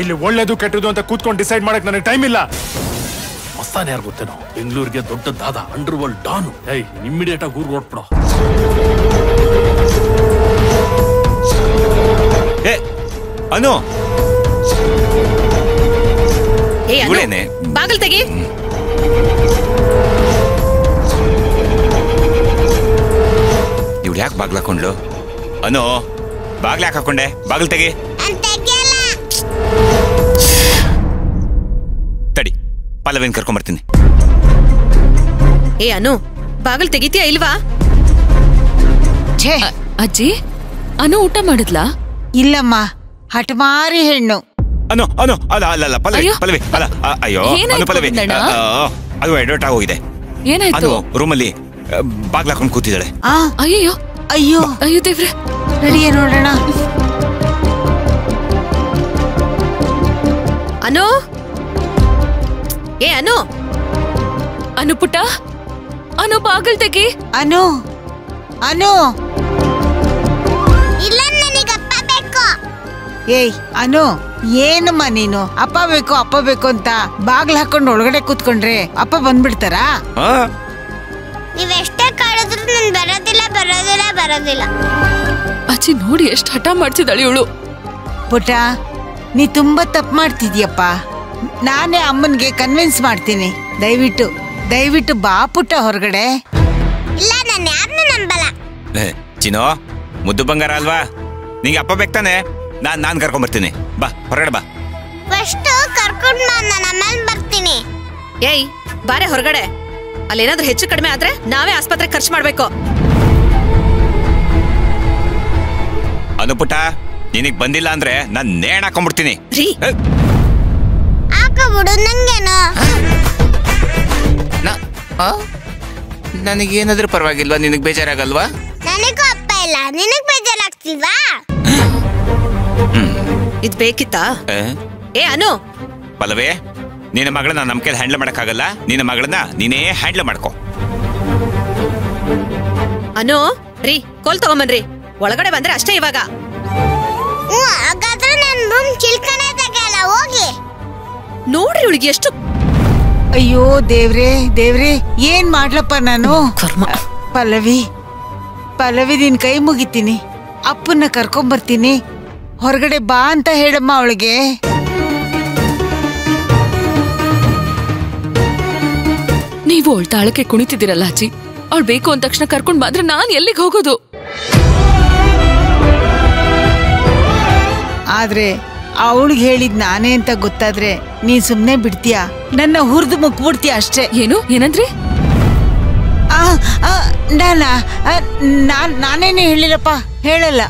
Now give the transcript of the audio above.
ಇಲ್ಲಿ ಒಳ್ಳೇದು ಕೆಟ್ಟದು ಅಂತ ಕೂತ್ಕೊಂಡು ಡಿಸೈಡ್ ಮಾಡಕ್ ನನಗೆ ಟೈಮ್ ಇಲ್ಲ. ಮಸ್ತಾನ ಯಾರು ಗೊತ್ತೇನೋ, ಬೆಂಗಳೂರಿಗೆ ದೊಡ್ಡದಾದ ಅಂಡರ್ ವರ್ಲ್ಡ್ ಡಾನು. ಇಮ್ಮಿಡಿಯೇಟ್ ಆಗಿ ಊರ್ ಹೊರಟ್ಬಿಡೋ. ಅನು ಬಾಗಿಲು ತೆಗಿ. ಇವ್ಳು ಯಾಕೆ ಬಾಗ್ಲ ಹಾಕೊಂಡ್ಲು? ಅನು ಬಾಗ್ಲ ಯಾಕೆ ಹಾಕೊಂಡೆ? ಬಾಗಿಲು ತೆಗಿ. ತಡಿ, ಪಲ್ಲವಿನ ಕರ್ಕೊಂಡ್ಬರ್ತೀನಿ. ಅನು ಬಾಗಿಲು ತೆಗಿತೀಯಾ ಇಲ್ವಾ? ಅಜ್ಜಿ, ಅನು ಊಟ ಮಾಡಿದ್ಲಾ? ಇಲ್ಲಮ್ಮ, ಹಠಮಾರಿ ಹೆಣ್ಣು. ಅನು ಅನು ಅಲ್ಲ ಅಲ್ಲ ಅಲ್ಲ ಪಲ್ಲವಿ ಪಲ್ಲವಿ ಅಲ್ಲ. ಅಯ್ಯೋ ಅನು ಪಲ್ಲವಿ, ಅದು ಎಡವಟ್ ಆಗೋಗಿದೆ. ಏನಾಯ್ತು? ರೂಮಲ್ಲಿ ಬಾಗ್ಲ ಹಾಕೊಂಡು ಕೂತಿದ್ದಾಳೆ. ಅಯ್ಯೋ ಅಯ್ಯೋ ಅಯ್ಯೋ ದೇವ್ರೆ, ನಡಿಯ ನೋಡೋಣ. ಅನು, ಅನು ಅನು ಪುಟ್ಟ, ಅನು ಬಾಗಿಲು ತೆಗಿ. ಅನು ಅನು ಇಲ್ಲ, ನನಗಪ್ಪ ಬೇಕು. ಏಯ್ ಅನು, ಏನಮ್ಮ ನೀನು ಅಪ್ಪ ಬೇಕು ಅಂತ ಬಾಗ್ಲ ಹಾಕೊಂಡು ಒಳಗಡೆ ಕೂತ್ಕೊಂಡ್ರೆ ಅಪ್ಪ ಬಂದ್ಬಿಡ್ತಾರಾ? ನೀವೆಷ್ಟೇ ಕಾಡಿದ್ರು ನನ್ ಬರೋದಿಲ್ಲ. ಅಜ್ಜಿ ನೋಡಿ ಎಷ್ಟು ಹಠ ಮಾಡ್ತಿದ್ದಾಳೆ ಇವಳು. ಪುಟ್ಟ, ನೀ ತುಂಬಾ ತಪ್ಪು ಮಾಡ್ತಿದ್ಯಪ್ಪ. ನಾನೇ ಅಮ್ಮನ್ಗೆ ಕನ್ವಿನ್ಸ್ ಮಾಡ್ತೀನಿ. ದಯವಿಟ್ಟು ಬಾ ಪುಟ್ಟ ಹೊರಗಡೆ. ಇಲ್ಲ, ನಾನು ಯಾರನ್ನೂ ನಂಬಲ್ಲ. ಚಿನೋ, ಮುದ್ದು ಬಂಗಾರ ಅಲ್ವಾ, ನಿಂಗೆ ಅಪ್ಪ ಬೇಕ್ತಾನೆ. ನಾನ್ ಕರ್ಕೊಂಡ್ಬರ್ತೀನಿ. ಬಾ ಹೊರಗಡೆ ಬಾ. ಫಸ್ಟ್ ಕರ್ಕೊಂಡು ನಾನು ಆಮೇಲೆ ಬರ್ತೀನಿ. ಬಾರೆ ಹೊರಗಡೆ. ಅಲ್ಲೇನಾದ್ರೂ ಹೆಚ್ಚು ಕಡಿಮೆ ಆದ್ರೆ ನಾವೇ ಆಸ್ಪತ್ರೆ ಖರ್ಚು ಮಾಡ್ಬೇಕು. ಅನುಪುಟ, ನಿನಗ್ ಬಂದಿಲ್ಲ ಅಂದ್ರೆ ನಾನ್ ನೇಣ್ ಹಾಕೊಂಡ್ಬಿಡ್ತೀನಿ. ಹಾಕಬಿಡು, ನಂಗೇನು. ನನಗೇನಾದ್ರೂ ಪರವಾಗಿಲ್ವಾ? ನಿನಗ್ ಬೇಜಾರಾಗಲ್ವಾ? ನನಗೂ ಅಪ್ಪ ಇಲ್ಲ, ನಿನಗ್ ಬೇಜಾರಾಗ್ತಿಲ್ವಾ? ಇದ್ ಬೇಕಿತ್ತಾ? ಅನು ಪಲ್ಲವಿ, ನಿನ್ನ ಮಗಳನ್ನ ನಮ್ ಕೈಲಿ ಹ್ಯಾಂಡಲ್ ಮಾಡಕ್ಕಾಗಲ್ಲ. ನಿನ್ನ ಮಗಳನ್ನ ನೀನೇ ಹ್ಯಾಂಡಲ್ ಮಾಡ್ಕೊ. ಅನು ರೀ, ಕೋಲ್ ತಗೊಂಬನ್ರಿ. ಒಳಗಡೆ ಬಂದ್ರೆ ಅಷ್ಟೇ ಇವಾಗ. ಹಾಗಾದ್ರೆ ನನ್ ರೂಮ್ ಚಿಲ್ಕನೆ ತಗಲ್ಲ, ಹೋಗಿ ನೋಡ್ರಿ ಇವಳಿಗೆ ಎಷ್ಟು. ಅಯ್ಯೋ ದೇವ್ರೆ, ಏನ್ ಮಾಡ್ಲಪ್ಪ ನಾನು? ಪಲ್ಲವಿ ನಿನ್ ಕೈ ಮುಗಿತೀನಿ. ಅಪ್ಪನ್ನ ಕರ್ಕೊಂಬರ್ತೀನಿ. ಹೊರಗಡೆ ಬಾ ಅಂತ ಹೇಳಮ್ಮ ಅವಳಿಗೆ. ನೀವು ಅವಳ ತಾಳಕ್ಕೆ ಕುಣಿತಿದ್ದೀರಲ್ಲ ಅಜ್ಜಿ. ಅವಳು ಬೇಕು ಅಂದ ತಕ್ಷಣ ಕರ್ಕೊಂಡ್ ಬಂದ್ರೆ ನಾನ್ ಎಲ್ಲಿಗೆ ಹೋಗೋದು? ಆದ್ರೆ ಅವಳಿಗೆ ಹೇಳಿದ್ ನಾನೇ ಅಂತ ಗೊತ್ತಾದ್ರೆ ನೀನ್ ಸುಮ್ನೆ ಬಿಡ್ತೀಯಾ? ನನ್ನ ಹುರಿದು ಮುಕ್ಬಿಡ್ತೀಯ ಅಷ್ಟೇ. ಏನಂದ್ರಿ? ನಾನೇನೇ ಹೇಳಿಲ್ಲಪ್ಪ, ಹೇಳಲ್ಲ.